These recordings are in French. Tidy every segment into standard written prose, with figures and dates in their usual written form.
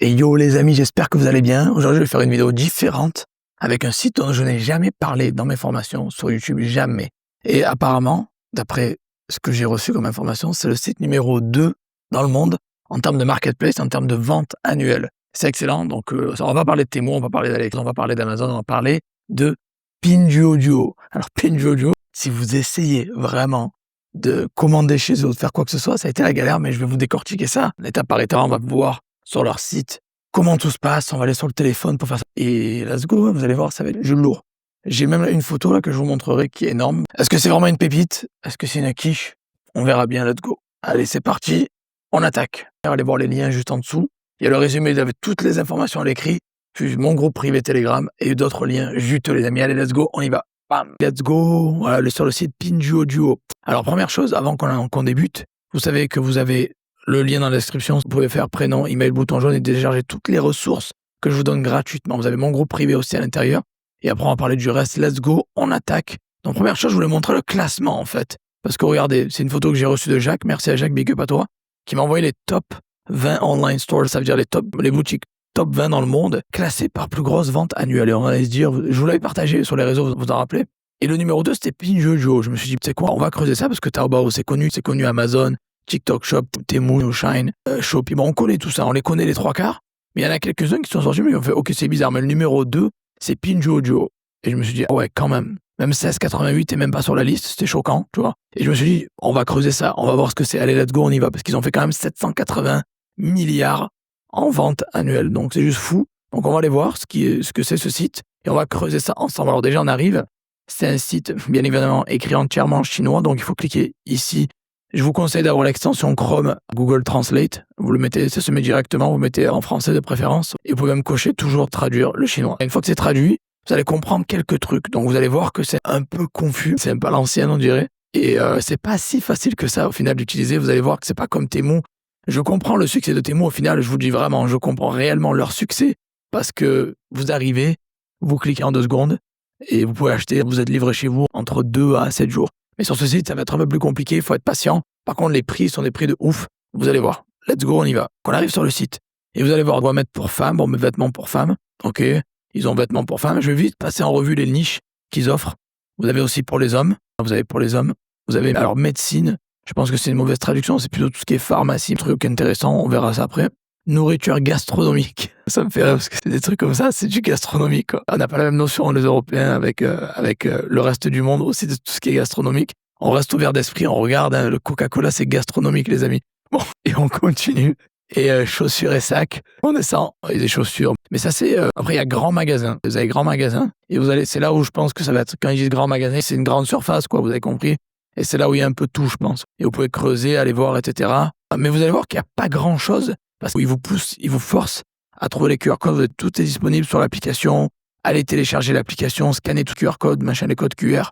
Et yo les amis, j'espère que vous allez bien. Aujourd'hui, je vais faire une vidéo différente avec un site dont je n'ai jamais parlé dans mes formations sur YouTube, jamais. Et apparemment, d'après ce que j'ai reçu comme information, c'est le site numéro 2 dans le monde en termes de marketplace, en termes de vente annuelle. C'est excellent. Donc, on va parler de Temu, on va parler d'Alex, on va parler d'Amazon, on va parler de Pinduoduo. Alors, Pinduoduo, si vous essayez vraiment de commander chez eux ou de faire quoi que ce soit, ça a été la galère, mais je vais vous décortiquer ça. Étape par étape, on va voir sur leur site comment tout se passe, on va aller sur le téléphone pour faire ça. Et let's go, vous allez voir, ça va être du lourd. J'ai même une photo là que je vous montrerai qui est énorme. Est-ce que c'est vraiment une pépite? Est-ce que c'est une quiche? On verra bien, let's go. Allez, c'est parti, on attaque. Allez voir les liens juste en dessous. Il y a le résumé avec toutes les informations à l'écrit, puis mon groupe privé Telegram et d'autres liens juteux les amis. Allez, let's go, on y va. Bam. Let's go, voilà, sur le site Pinduoduo. Alors première chose, avant qu'on débute, vous savez que vous avez le lien dans la description, vous pouvez faire prénom, email, bouton jaune et télécharger toutes les ressources que je vous donne gratuitement. Vous avez mon groupe privé aussi à l'intérieur. Et après, on va parler du reste. Let's go, on attaque. Donc, première chose, je voulais montrer le classement, en fait. Parce que regardez, c'est une photo que j'ai reçue de Jacques. Merci à Jacques, big up à toi, qui m'a envoyé les top 20 online stores. Ça veut dire les boutiques top 20 dans le monde, classées par plus grosse vente annuelle. Et on allait se dire, je vous l'avais partagé sur les réseaux, vous vous en rappelez. Et le numéro 2, c'était Pinduoduo. Je me suis dit, c'est quoi, on va creuser ça parce que Taobao, c'est connu Amazon, TikTok Shop, Temu, Shine, Shopee, bon, on connaît tout ça, on les connaît les trois quarts, mais il y en a quelques-uns qui sont sortis, mais ils ont fait, ok, c'est bizarre, mais le numéro 2, c'est Pinduoduo. Et je me suis dit, ah ouais, quand même 16,88 et même pas sur la liste, c'était choquant, tu vois. Et je me suis dit, on va creuser ça, on va voir ce que c'est, allez, let's go, on y va, parce qu'ils ont fait quand même 780 milliards en vente annuelle, donc c'est juste fou. Donc on va aller voir ce que c'est ce site, et on va creuser ça ensemble. Alors déjà, on arrive, c'est un site, bien évidemment, écrit entièrement en chinois, donc il faut cliquer ici. Je vous conseille d'avoir l'extension Chrome Google Translate. Vous le mettez, ça se met directement, vous mettez en français de préférence. Et vous pouvez même cocher toujours traduire le chinois. Une fois que c'est traduit, vous allez comprendre quelques trucs. Donc vous allez voir que c'est un peu confus. C'est un peu à l'ancienne, on dirait. Et c'est pas si facile que ça, au final, d'utiliser. Vous allez voir que c'est pas comme Temu. Je comprends le succès de Temu, au final, je vous le dis vraiment, je comprends réellement leur succès. Parce que vous arrivez, vous cliquez en 2 secondes, et vous pouvez acheter, vous êtes livré chez vous entre 2 à 7 jours. Mais sur ce site, ça va être un peu plus compliqué, il faut être patient. Par contre, les prix sont des prix de ouf. Vous allez voir. Let's go, on y va. Quand on arrive sur le site, et vous allez voir, on doit mettre pour femmes, bon, mes vêtements pour femmes. Ok, ils ont vêtements pour femmes. Je vais vite passer en revue les niches qu'ils offrent. Vous avez aussi pour les hommes. Vous avez pour les hommes. Vous avez, alors, médecine. Je pense que c'est une mauvaise traduction. C'est plutôt tout ce qui est pharmacie. Un truc intéressant. On verra ça après. Nourriture gastronomique. Ça me fait rire parce que c'est des trucs comme ça, c'est du gastronomique, quoi. On n'a pas la même notion, les Européens, avec le reste du monde aussi de tout ce qui est gastronomique. On reste ouvert d'esprit, on regarde, hein, le Coca-Cola, c'est gastronomique, les amis. Bon, et on continue. Et chaussures et sacs, on descend. Et des chaussures. Mais ça, c'est... après, il y a grand magasin. Vous avez grand magasin. Et vous allez, c'est là où je pense que ça va être... Quand ils disent grand magasin, c'est une grande surface, quoi, vous avez compris. Et c'est là où il y a un peu tout, je pense. Et vous pouvez creuser, aller voir, etc. Mais vous allez voir qu'il n'y a pas grand-chose. Parce qu'ils vous poussent, ils vous forcent à trouver les QR codes. Tout est disponible sur l'application. Allez télécharger l'application, scanner tout QR code, machin, les codes QR.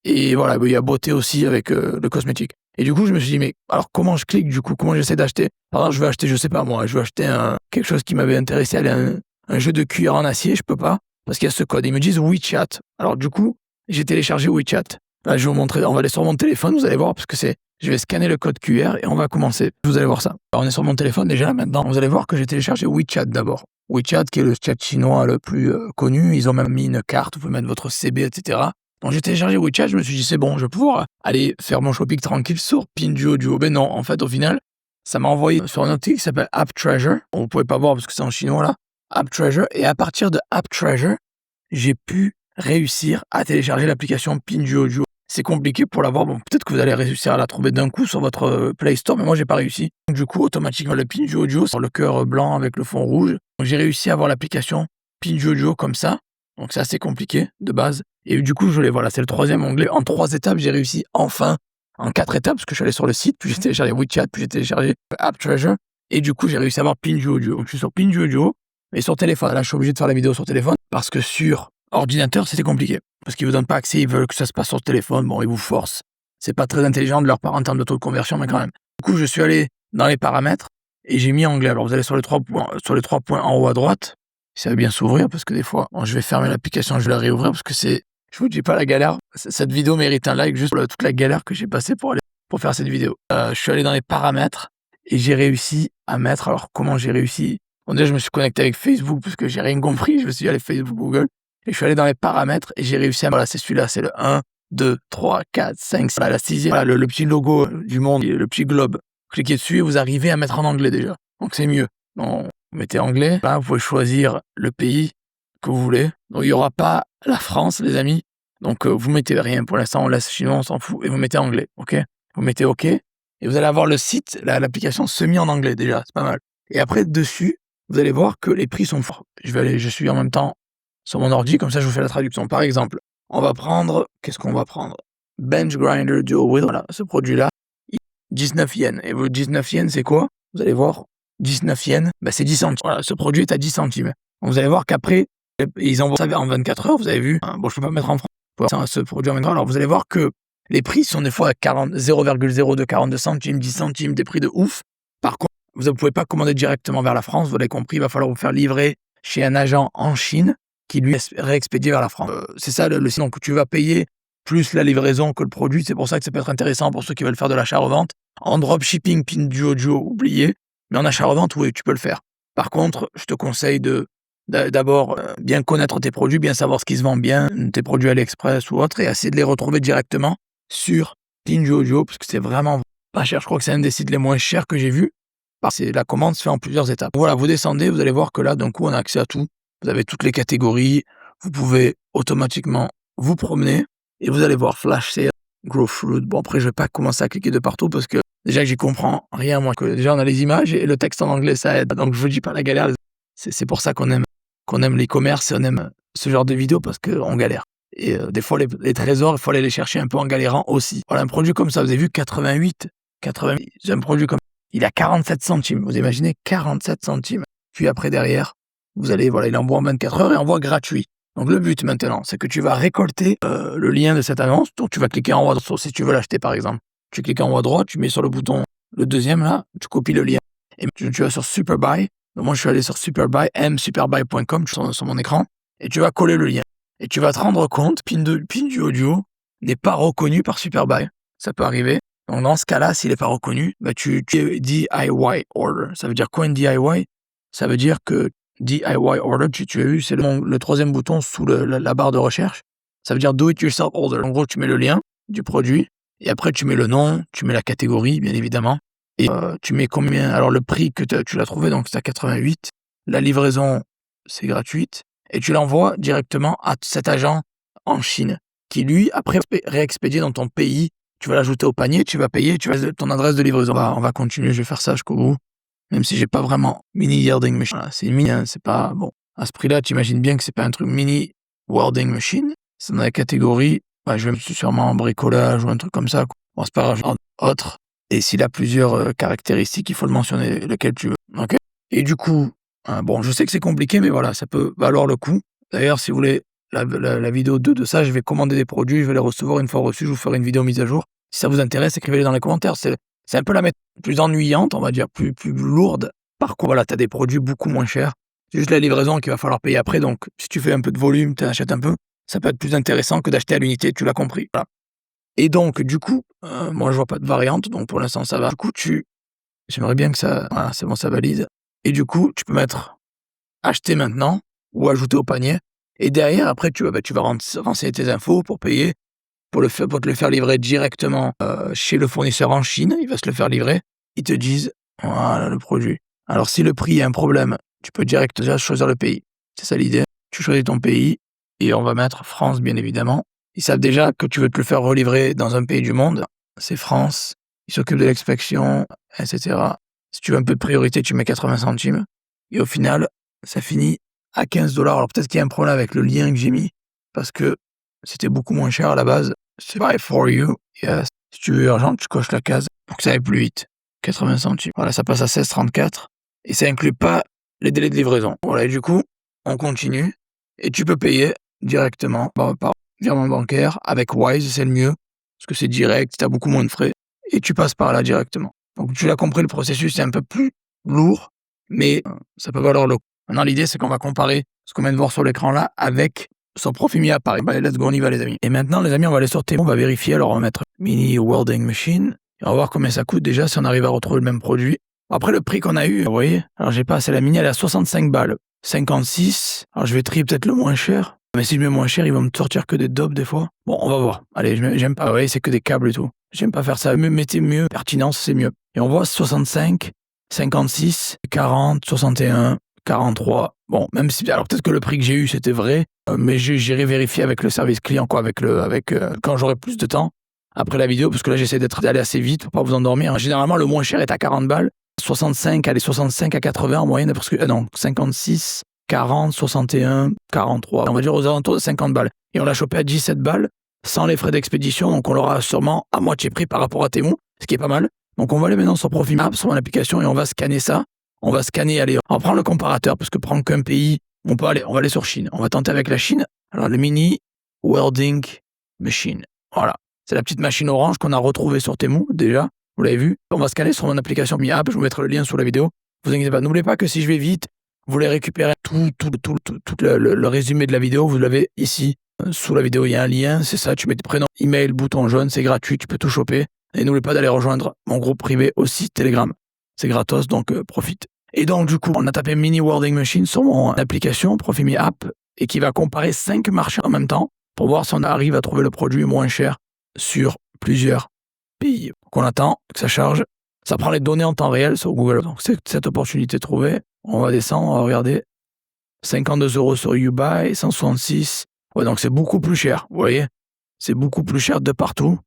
Et voilà, il y a beauté aussi avec le cosmétique. Et du coup, je me suis dit, mais alors comment je clique du coup? Comment j'essaie d'acheter? Par exemple, je veux acheter, je sais pas moi, je veux acheter quelque chose qui m'avait intéressé, un jeu de cuillère en acier, je peux pas, parce qu'il y a ce code. Ils me disent WeChat. Alors du coup, j'ai téléchargé WeChat. Là, je vais vous montrer, on va aller sur mon téléphone, vous allez voir, parce que je vais scanner le code QR et on va commencer. Vous allez voir ça. Alors, on est sur mon téléphone déjà là maintenant. Vous allez voir que j'ai téléchargé WeChat d'abord. WeChat qui est le chat chinois le plus connu. Ils ont même mis une carte, vous pouvez mettre votre CB, etc. Donc j'ai téléchargé WeChat, je me suis dit c'est bon, je vais pouvoir aller faire mon shopping tranquille sur Pinduoduo. Ben non, en fait au final, ça m'a envoyé sur un outil qui s'appelle App Treasure. Vous pouvez pas voir parce que c'est en chinois là. App Treasure. Et à partir de App Treasure, j'ai pu réussir à télécharger l'application Pinduoduo. C'est compliqué pour l'avoir, bon peut-être que vous allez réussir à la trouver d'un coup sur votre Play Store, mais moi j'ai pas réussi. Donc du coup, automatiquement le Pinduoduo sur le cœur blanc avec le fond rouge. Donc j'ai réussi à avoir l'application Pinduoduo comme ça. Donc c'est assez compliqué de base. Et du coup, voilà, c'est le 3e onglet. En 3 étapes, j'ai réussi enfin, en 4 étapes, parce que je suis allé sur le site, puis j'ai téléchargé WeChat, puis j'ai téléchargé App Treasure, et du coup, j'ai réussi à avoir Pinduoduo. Donc je suis sur Pinduoduo, mais sur téléphone. Là, je suis obligé de faire la vidéo sur téléphone, parce que sur ordinateur, c'était compliqué. Parce qu'ils vous donnent pas accès, ils veulent que ça se passe sur le téléphone, bon, ils vous forcent. C'est pas très intelligent de leur part en termes de taux de conversion, mais quand même. Du coup, je suis allé dans les paramètres, et j'ai mis anglais. Alors vous allez sur les 3 points en haut à droite, ça va bien s'ouvrir parce que des fois, je vais fermer l'application, je vais la réouvrir parce que je vous dis pas la galère. Cette vidéo mérite un like juste pour toute la galère que j'ai passée pour faire cette vidéo. Je suis allé dans les paramètres et j'ai réussi à mettre, alors comment j'ai réussi? Bon, déjà, je me suis connecté avec Facebook parce que j'ai rien compris. Je me suis dit, allez, Facebook, Google. Et je suis allé dans les paramètres et j'ai réussi à... Voilà, c'est celui-là, c'est le 1, 2, 3, 4, 5, voilà, la sixième. Voilà, le petit logo du monde, le petit globe. Cliquez dessus et vous arrivez à mettre en anglais déjà. Donc c'est mieux. Donc, vous mettez anglais. Là, vous pouvez choisir le pays que vous voulez. Donc il n'y aura pas la France, les amis. Donc vous mettez rien. Pour l'instant, on laisse chinois, on s'en fout. Et vous mettez anglais, ok? Vous mettez OK. Et vous allez avoir le site, l'application semi en anglais déjà. C'est pas mal. Et après, dessus, vous allez voir que les prix sont forts. Je suis en même temps sur mon ordi, comme ça je vous fais la traduction. Par exemple, on va prendre, qu'est-ce qu'on va prendre? Bench Grinder Duo Wheel, voilà, ce produit-là, 19 yens. Et vos 19 yens, c'est quoi? Vous allez voir, 19 yens, c'est 10 centimes. Voilà, ce produit est à 10 centimes. Donc vous allez voir qu'après, ils envoient ça en 24 heures, vous avez vu. Bon, je peux pas mettre en France ce produit en 24 heures. Alors vous allez voir que les prix sont des fois à 0,0242 centimes, 10 centimes, des prix de ouf. Par contre, vous ne pouvez pas commander directement vers la France, vous l'avez compris, il va falloir vous faire livrer chez un agent en Chine qui lui réexpédie vers la France. C'est ça le site. Donc tu vas payer plus la livraison que le produit. C'est pour ça que ça peut être intéressant pour ceux qui veulent faire de l'achat-revente. En dropshipping, Pinduoduo, oubliez. Mais en achat-revente, oui, tu peux le faire. Par contre, je te conseille d'abord bien connaître tes produits, bien savoir ce qui se vend bien, tes produits AliExpress ou autres, et essayer de les retrouver directement sur Pinduoduo, parce que c'est vraiment pas cher. Je crois que c'est un des sites les moins chers que j'ai vu. La commande se fait en plusieurs étapes. Voilà, vous descendez, vous allez voir que là, d'un coup, on a accès à tout. Vous avez toutes les catégories. Vous pouvez automatiquement vous promener et vous allez voir Flash Sale, Grow Fruit. Bon, après, je vais pas commencer à cliquer de partout parce que déjà, j'y comprends rien, moi. Déjà, on a les images et le texte en anglais, ça aide. Donc, je vous dis pas la galère. C'est pour ça qu'on aime l'e-commerce et on aime ce genre de vidéos parce qu'on galère. Et des fois, les trésors, il faut aller les chercher un peu en galérant aussi. Voilà, un produit comme ça, vous avez vu, 88, c'est un produit comme il a 47 centimes. Vous imaginez 47 centimes. Puis après, derrière, vous allez, voilà, il envoie en 24 heures et envoie gratuit. Donc le but maintenant, c'est que tu vas récolter le lien de cette annonce. Donc tu vas cliquer en haut à droite si tu veux l'acheter par exemple. Tu cliques en haut à droite, tu mets sur le bouton, le deuxième là, tu copies le lien. Et tu vas sur Superbuy. Donc moi je suis allé sur Superbuy, msuperbuy.com sur mon écran. Et tu vas coller le lien. Et tu vas te rendre compte, Pinduoduo n'est pas reconnu par Superbuy. Ça peut arriver. Donc dans ce cas-là, s'il n'est pas reconnu, tu DIY order. Ça veut dire quoi un DIY? Ça veut dire que DIY order, tu as vu, c'est le troisième bouton sous la barre de recherche. Ça veut dire do it yourself order. En gros, tu mets le lien du produit et après tu mets le nom, tu mets la catégorie, bien évidemment. Et tu mets combien? Alors le prix que tu l'as trouvé, donc c'est à 88. La livraison, c'est gratuite. Et tu l'envoies directement à cet agent en Chine qui, lui, après, réexpédie dans ton pays. Tu vas l'ajouter au panier, tu vas payer, tu vas ton adresse de livraison. On va continuer, je vais faire ça jusqu'au bout. Même si j'ai pas vraiment mini welding machine. Voilà, c'est une mini, hein, c'est pas bon. À ce prix-là, tu imagines bien que c'est pas un truc mini welding machine. C'est dans la catégorie, je vais me suis sûrement en bricolage ou un truc comme ça. Bon, c'est pas grave, autre. Et s'il a plusieurs caractéristiques, il faut le mentionner, lequel tu veux. Ok. Et du coup, bon, je sais que c'est compliqué, mais voilà, ça peut valoir le coup. D'ailleurs, si vous voulez la vidéo 2 de ça, je vais commander des produits, je vais les recevoir une fois reçus, je vous ferai une vidéo mise à jour. Si ça vous intéresse, écrivez-les dans les commentaires. C'est un peu la méthode plus ennuyante, on va dire, plus lourde. Par contre, voilà, tu as des produits beaucoup moins chers. C'est juste la livraison qu'il va falloir payer après. Donc, si tu fais un peu de volume, tu achètes un peu, ça peut être plus intéressant que d'acheter à l'unité, tu l'as compris. Voilà. Et donc, du coup, moi, je vois pas de variante, donc pour l'instant, ça va. Du coup, j'aimerais bien que ça... Voilà, c'est bon, ça valide. Et du coup, tu peux mettre acheter maintenant ou ajouter au panier. Et derrière, après, tu vas renseigner tes infos pour payer. Pour te le faire livrer directement chez le fournisseur en Chine, il va se le faire livrer. Ils te disent, voilà le produit. Alors si le prix a un problème, tu peux déjà choisir le pays. C'est ça l'idée. Tu choisis ton pays et on va mettre France, bien évidemment. Ils savent déjà que tu veux te le faire relivrer dans un pays du monde. C'est France. Ils s'occupent de l'expédition, etc. Si tu veux un peu de priorité, tu mets 80 centimes. Et au final, ça finit à 15 $. Alors peut-être qu'il y a un problème avec le lien que j'ai mis parce que c'était beaucoup moins cher à la base. C'est buy for you, yes. Si tu veux urgent, tu coches la case pour que ça aille plus vite. 80 centimes. Voilà, ça passe à 16,34. Et ça inclut pas les délais de livraison. Voilà, et du coup, on continue. Et tu peux payer directement par virement bancaire. Avec Wise, c'est le mieux. Parce que c'est direct, tu as beaucoup moins de frais. Et tu passes par là directement. Donc tu l'as compris, le processus est un peu plus lourd, mais ça peut valoir le coup. Maintenant, l'idée, c'est qu'on va comparer ce qu'on vient de voir sur l'écran là avec son profil mis à Paris. Let's go, on y va les amis. Et maintenant les amis, on va aller sur Temu, on va vérifier. Alors on va mettre mini welding machine et on va voir combien ça coûte déjà si on arrive à retrouver le même produit. Après, le prix qu'on a eu, vous voyez, alors j'ai pas, c'est la Mini, elle est à 65 balles. 56, alors je vais trier peut-être le moins cher. Mais si je mets moins cher, ils vont me sortir que des dopes des fois. Bon, on va voir. Allez, j'aime pas, vous voyez, c'est que des câbles et tout. J'aime pas faire ça. Mettez mieux, pertinence, c'est mieux. Et on voit 65, 56, 40, 61, 43. Bon, même si, alors peut-être que le prix que j'ai eu, c'était vrai, mais j'irai vérifier avec le service client, quoi, quand j'aurai plus de temps après la vidéo, parce que là, j'essaie d'aller assez vite pour pas vous endormir. Généralement, le moins cher est à 40 balles. 65, allez, 65 à 80 en moyenne, parce que, non, 56, 40, 61, 43. On va dire aux alentours de 50 balles. Et on l'a chopé à 17 balles, sans les frais d'expédition, donc on l'aura sûrement à moitié prix par rapport à Temu, ce qui est pas mal. Donc on va aller maintenant sur Profimap, sur mon application, et on va scanner ça. On va scanner, allez, on prend le comparateur, parce que prendre qu'un pays, on va aller sur Chine. On va tenter avec la Chine. Alors le Mini Welding Machine. Voilà. C'est la petite machine orange qu'on a retrouvée sur Temu, déjà. Vous l'avez vu. On va scanner sur mon application Mi App. Je vous mettrai le lien sous la vidéo. Vous inquiétez pas. N'oubliez pas que si je vais vite, vous voulez récupérer tout le résumé de la vidéo. Vous l'avez ici. Sous la vidéo, il y a un lien. C'est ça. Tu mets tes prénoms, email, bouton jaune. C'est gratuit. Tu peux tout choper. Et n'oubliez pas d'aller rejoindre mon groupe privé aussi Telegram. C'est gratos, donc profite. Et donc, du coup, on a tapé Mini Welding Machine sur mon application Profimi App et qui va comparer 5 marchés en même temps pour voir si on arrive à trouver le produit moins cher sur plusieurs pays. Donc, on attend que ça charge. Ça prend les données en temps réel sur Google. Donc, c'est cette opportunité trouvée. On va descendre, on va regarder. 52 € sur YouBuy, 166. Ouais, donc c'est beaucoup plus cher, vous voyez. C'est beaucoup plus cher de partout.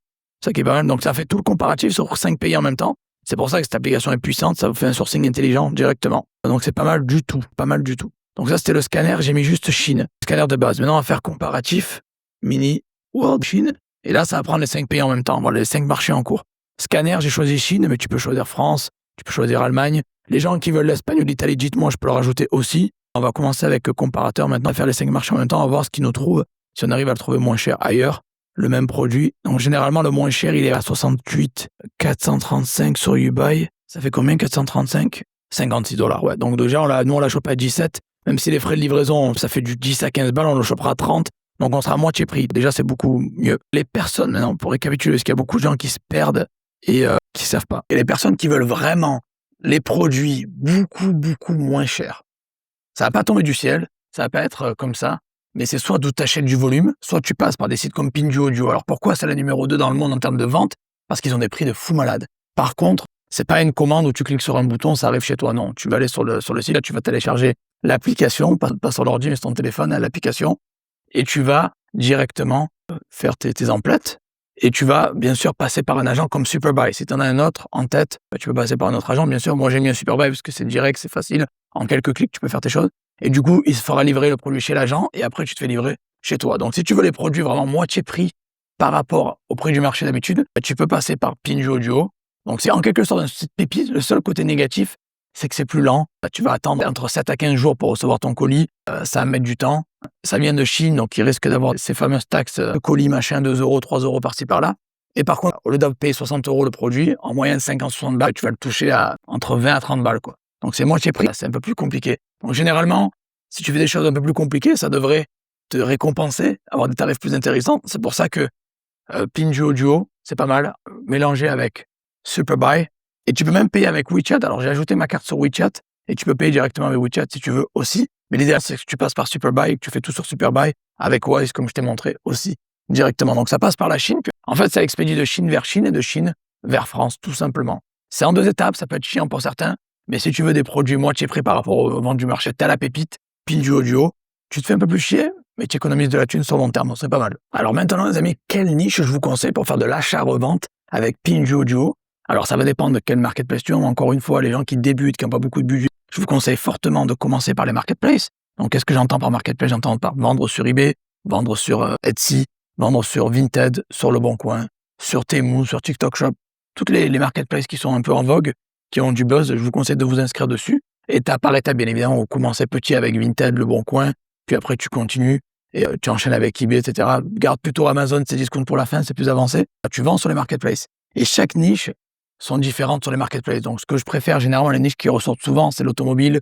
Ça qui est pas mal. Donc, ça fait tout le comparatif sur 5 pays en même temps. C'est pour ça que cette application est puissante, ça vous fait un sourcing intelligent directement. Donc c'est pas mal du tout, pas mal du tout. Donc ça c'était le scanner, j'ai mis juste Chine, scanner de base. Maintenant on va faire comparatif, Mini World Chine, et là ça va prendre les 5 pays en même temps, voilà les 5 marchés en cours. Scanner, j'ai choisi Chine, mais tu peux choisir France, tu peux choisir Allemagne. Les gens qui veulent l'Espagne ou l'Italie, dites-moi, je peux le rajouter aussi. On va commencer avec comparateur maintenant, on va faire les 5 marchés en même temps, on va voir ce qu'ils nous trouvent, si on arrive à le trouver moins cher ailleurs. Le même produit. Donc, généralement, le moins cher, il est à 68, 435 sur YouBuy. Ça fait combien, 435? 56 $, ouais. Donc, déjà, nous, on l'a chopé à 17. Même si les frais de livraison, ça fait du 10 à 15 balles, on le chopera à 30. Donc, on sera à moitié prix. Déjà, c'est beaucoup mieux. Les personnes, maintenant, pour récapituler, parce qu'il y a beaucoup de gens qui se perdent et qui ne savent pas. Et les personnes qui veulent vraiment les produits beaucoup moins chers. Ça va pas tomber du ciel. Ça va pas être comme ça. Mais c'est soit d'où tu achètes du volume, soit tu passes par des sites comme Pinduoduo. Alors pourquoi c'est la numéro 2 dans le monde en termes de vente? Parce qu'ils ont des prix de fou malade. Par contre, c'est pas une commande où tu cliques sur un bouton, ça arrive chez toi. Non, tu vas aller sur le site, là tu vas télécharger l'application, pas sur l'ordi, mais sur ton téléphone, à l'application, et tu vas directement faire tes emplettes. Et tu vas bien sûr passer par un agent comme Superbuy. Si tu en as un autre en tête, tu peux passer par un autre agent. Bien sûr, moi j'ai mis un Superbuy parce que c'est direct, c'est facile. En quelques clics, tu peux faire tes choses. Et du coup, il se fera livrer le produit chez l'agent et après, tu te fais livrer chez toi. Donc, si tu veux les produits vraiment moitié prix par rapport au prix du marché d'habitude, tu peux passer par Pinduoduo. Donc, c'est en quelque sorte un site pépite. Le seul côté négatif, c'est que c'est plus lent. Tu vas attendre entre 7 à 15 jours pour recevoir ton colis. Ça va mettre du temps. Ça vient de Chine, donc il risque d'avoir ces fameuses taxes de colis, machin, 2 €, 3 € par-ci, par-là. Et par contre, au lieu de payer 60 € le produit, en moyenne 50-60 balles, tu vas le toucher à entre 20 à 30 balles, quoi. Donc, c'est moitié prix. C'est un peu plus compliqué. Donc, généralement, si tu fais des choses un peu plus compliquées, ça devrait te récompenser, avoir des tarifs plus intéressants. C'est pour ça que Pinduoduo, c'est pas mal, mélangé avec Superbuy. Et tu peux même payer avec WeChat. Alors, j'ai ajouté ma carte sur WeChat et tu peux payer directement avec WeChat si tu veux aussi. Mais l'idéal, c'est que tu passes par Superbuy et que tu fais tout sur Superbuy avec Wise, comme je t'ai montré aussi directement. Donc, ça passe par la Chine. En fait, ça expédie de Chine vers Chine et de Chine vers France, tout simplement. C'est en 2 étapes, ça peut être chiant pour certains. Mais si tu veux des produits moitié prix par rapport aux ventes du marché, t'as la pépite, Pinduoduo. Tu te fais un peu plus chier, mais tu économises de la thune sur long terme, donc c'est pas mal. Alors maintenant, les amis, quelle niche je vous conseille pour faire de l'achat-revente avec Pinduoduo? Alors ça va dépendre de quel marketplace tu as. Encore une fois, les gens qui débutent, qui n'ont pas beaucoup de budget, je vous conseille fortement de commencer par les marketplaces. Donc qu'est-ce que j'entends par marketplace? J'entends par vendre sur eBay, vendre sur Etsy, vendre sur Vinted, sur Le Bon Coin, sur Temu, sur TikTok Shop. Toutes les marketplaces qui sont un peu en vogue, qui ont du buzz, je vous conseille de vous inscrire dessus. Étape par étape, bien évidemment, vous commencez petit avec Vinted, Le Bon Coin, puis après tu continues et tu enchaînes avec eBay, etc. Garde plutôt Amazon, c'est discount pour la fin, c'est plus avancé. Tu vends sur les marketplaces. Et chaque niche sont différentes sur les marketplaces. Donc ce que je préfère généralement, les niches qui ressortent souvent, c'est l'automobile,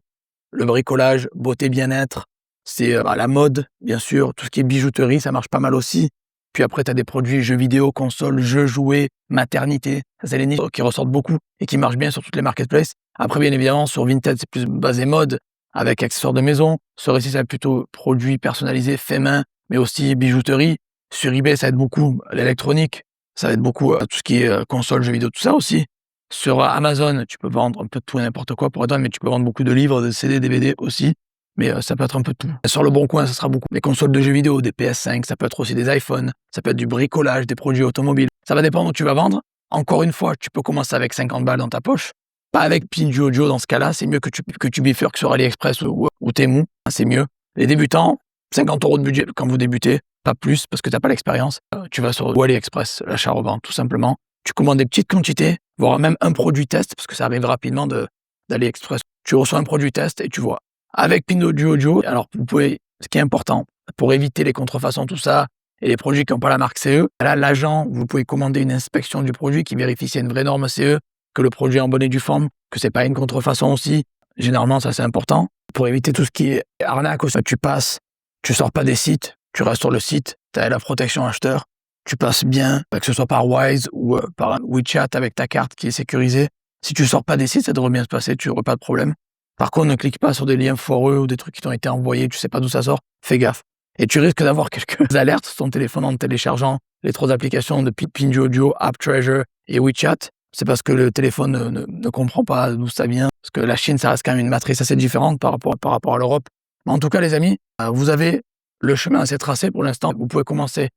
le bricolage, beauté, bien-être, c'est la mode, bien sûr, tout ce qui est bijouterie, ça marche pas mal aussi. Puis après, tu as des produits jeux vidéo, consoles, jeux, jouets, maternité. Ça, c'est les niches qui ressortent beaucoup et qui marchent bien sur toutes les marketplaces. Après, bien évidemment, sur Vinted, c'est plus basé mode, avec accessoires de maison. Sur ici, ça va être plutôt produits personnalisés, faits main, mais aussi bijouterie. Sur eBay, ça va être beaucoup l'électronique. Ça va être beaucoup tout ce qui est console, jeux vidéo, tout ça aussi. Sur Amazon, tu peux vendre un peu de tout et n'importe quoi pour être, mais tu peux vendre beaucoup de livres, de CD, DVD aussi. Mais ça peut être un peu tout. Sur le Bon Coin, ça sera beaucoup des consoles de jeux vidéo, des PS5, ça peut être aussi des iPhones, ça peut être du bricolage, des produits automobiles. Ça va dépendre où tu vas vendre. Encore une fois, tu peux commencer avec 50 balles dans ta poche. Pas avec Pinduoduo dans ce cas-là, c'est mieux que tu bifurques sur AliExpress ou Temu, c'est mieux. Les débutants, 50 € de budget quand vous débutez, pas plus parce que tu n'as pas l'expérience. Tu vas sur AliExpress, l'achat-revente tout simplement. Tu commandes des petites quantités, voire même un produit test, parce que ça arrive rapidement d'AliExpress. Tu reçois un produit test et tu vois. Avec Pinduoduo, alors vous pouvez, ce qui est important, pour éviter les contrefaçons, tout ça, et les produits qui n'ont pas la marque CE, là, l'agent, vous pouvez commander une inspection du produit qui vérifie s'il y a une vraie norme CE, que le produit est en bonne et due forme, que c'est pas une contrefaçon aussi. Généralement, ça c'est important. Pour éviter tout ce qui est arnaque aussi, tu sors pas des sites, tu restes sur le site, tu as la protection acheteur, tu passes bien, que ce soit par Wise ou par WeChat avec ta carte qui est sécurisée. Si tu sors pas des sites, ça devrait bien se passer, tu n'auras pas de problème. Par contre, ne clique pas sur des liens foireux ou des trucs qui t'ont été envoyés, tu sais pas d'où ça sort, fais gaffe. Et tu risques d'avoir quelques alertes sur ton téléphone en téléchargeant les 3 applications de Pinduoduo, AppTreasure et WeChat. C'est parce que le téléphone ne comprend pas d'où ça vient. Parce que la Chine, ça reste quand même une matrice assez différente par rapport à l'Europe. Mais en tout cas, les amis, vous avez le chemin assez tracé pour l'instant. Vous pouvez commencer.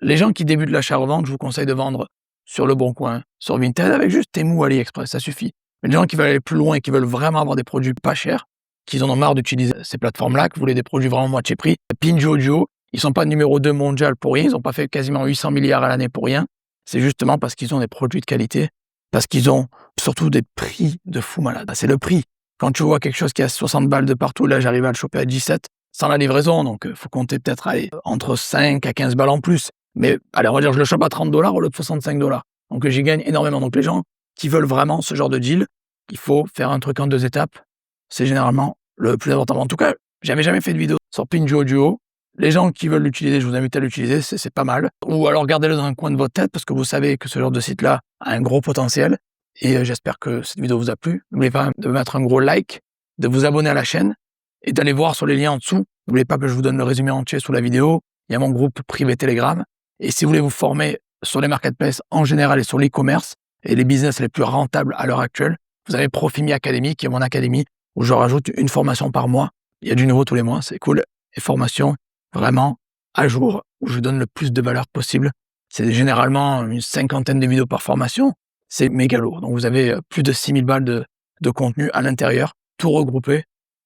Les gens qui débutent l'achat-revente, je vous conseille de vendre sur le Bon Coin, sur Vinted, avec juste Temu ou AliExpress, ça suffit. Mais les gens qui veulent aller plus loin et qui veulent vraiment avoir des produits pas chers, qui en ont marre d'utiliser ces plateformes-là, que vous voulez des produits vraiment moitié prix, Pinduoduo, ils sont pas numéro 2 mondial pour rien, ils n'ont pas fait quasiment 800 milliards à l'année pour rien. C'est justement parce qu'ils ont des produits de qualité, parce qu'ils ont surtout des prix de fou malade. C'est le prix. Quand tu vois quelque chose qui a 60 balles de partout, là j'arrive à le choper à 17, sans la livraison, donc faut compter peut-être entre 5 à 15 balles en plus. Mais allez, on va dire je le chope à 30 $ au lieu de 65 $. Donc j'y gagne énormément. Donc les gens qui veulent vraiment ce genre de deal, il faut faire un truc en 2 étapes. C'est généralement le plus important. En tout cas, j'avais jamais fait de vidéo sur Pinduoduo. Les gens qui veulent l'utiliser, je vous invite à l'utiliser, c'est pas mal. Ou alors gardez-le dans un coin de votre tête parce que vous savez que ce genre de site-là a un gros potentiel. Et j'espère que cette vidéo vous a plu. N'oubliez pas de mettre un gros like, de vous abonner à la chaîne et d'aller voir sur les liens en dessous. N'oubliez pas que je vous donne le résumé entier sous la vidéo. Il y a mon groupe privé Telegram. Et si vous voulez vous former sur les marketplaces en général et sur l'e-commerce et les business les plus rentables à l'heure actuelle, vous avez Profimi Academy qui est mon académie où je rajoute une formation par mois. Il y a du nouveau tous les mois, c'est cool. Et formation vraiment à jour où je donne le plus de valeur possible. C'est généralement une 50aine de vidéos par formation. C'est méga lourd. Donc vous avez plus de 6000 balles de contenu à l'intérieur, tout regroupé.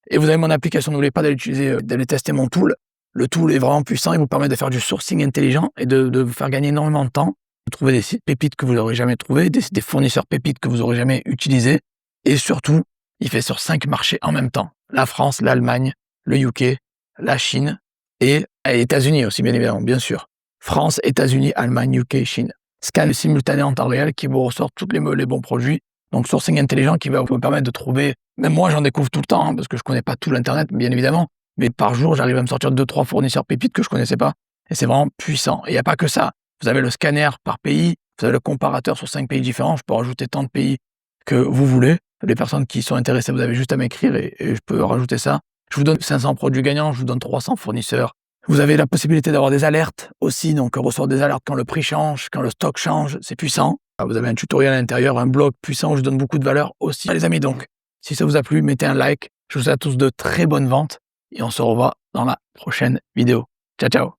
Et vous avez mon application, n'oubliez pas d'aller tester mon tool. Le tool est vraiment puissant, il vous permet de faire du sourcing intelligent et de vous faire gagner énormément de temps. Vous trouvez des sites pépites que vous n'aurez jamais trouvés, des fournisseurs pépites que vous n'aurez jamais utilisés. Et surtout, il fait sur 5 marchés en même temps. La France, l'Allemagne, le UK, la Chine et les États-Unis aussi, bien évidemment, bien sûr. France, États-Unis, Allemagne, UK, Chine. Scan simultané en temps réel qui vous ressort tous les bons produits. Donc, sourcing intelligent qui va vous permettre de trouver, même moi j'en découvre tout le temps, parce que je connais pas tout l'Internet, bien évidemment, mais par jour, j'arrive à me sortir 2-3 fournisseurs pépites que je connaissais pas. Et c'est vraiment puissant. Et il n'y a pas que ça. Vous avez le scanner par pays, vous avez le comparateur sur 5 pays différents. Je peux rajouter tant de pays que vous voulez. Les personnes qui sont intéressées, vous avez juste à m'écrire et je peux rajouter ça. Je vous donne 500 produits gagnants, je vous donne 300 fournisseurs. Vous avez la possibilité d'avoir des alertes aussi, donc recevoir des alertes quand le prix change, quand le stock change, c'est puissant. Vous avez un tutoriel à l'intérieur, un blog puissant où je donne beaucoup de valeur aussi. Les amis, donc, si ça vous a plu, mettez un like. Je vous souhaite à tous de très bonnes ventes et on se revoit dans la prochaine vidéo. Ciao, ciao.